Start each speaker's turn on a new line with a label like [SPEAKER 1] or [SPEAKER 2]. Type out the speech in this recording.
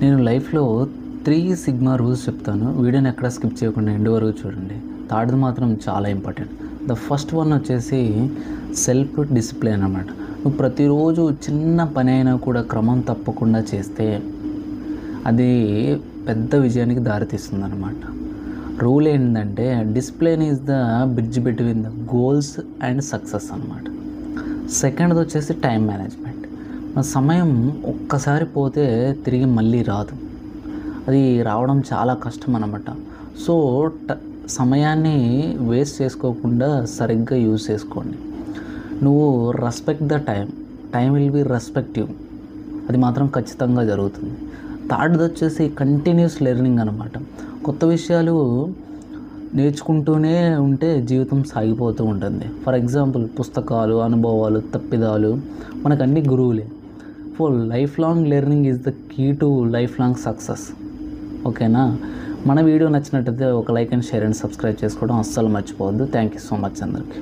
[SPEAKER 1] నేను లైఫ్లో 3 sigma rules చెప్తాను. వీడియోని ఎక్కడ స్కిప్ చేయకుండా ఎండ్ వరకు చూడండి. థర్డ్ది మాత్రం చాలా ఇంపార్టెంట్. ద ఫస్ట్ వన్ వచ్చేసి సెల్ఫ్ డిసిప్లిన్ అన్నమాట. నువ్వు ప్రతిరోజు చిన్న పని అయినా కూడా క్రమం తప్పకుండా చేస్తే అది పెద్ద విజయానికి దారితీస్తుంది అన్నమాట. రూల్ ఏంటంటే discipline is the bridge between the goals and success అన్నమాట. సెకండ్ది వచ్చేసి టైం మేనేజ్మెంట్. మన సమయం ఒక్కసారి పోతే తిరిగి మళ్ళీ రాదు, అది రావడం చాలా కష్టం అన్నమాట. సో సమయాన్ని వేస్ట్ చేసుకోకుండా సరిగ్గా యూజ్ చేసుకోండి. నువ్వు respect the time will be respective, అది మాత్రం ఖచ్చితంగా జరుగుతుంది. థర్డ్ది వచ్చేసి కంటిన్యూస్ లెర్నింగ్ అనమాట. కొత్త విషయాలు నేర్చుకుంటూనే ఉంటే జీవితం సాగిపోతూ ఉంటుంది. ఫర్ ఎగ్జాంపుల్ పుస్తకాలు, అనుభవాలు, తప్పిదాలు మనకు అన్ని గురువులే. For life long learning is the key to life long success. ఓకేనా? మన వీడియో నచ్చినట్టయితే ఒక like and share and subscribe చేసుకోవడం అస్సలు మర్చిపోవద్దు. థ్యాంక్ యూ సో మచ్ అందరికీ.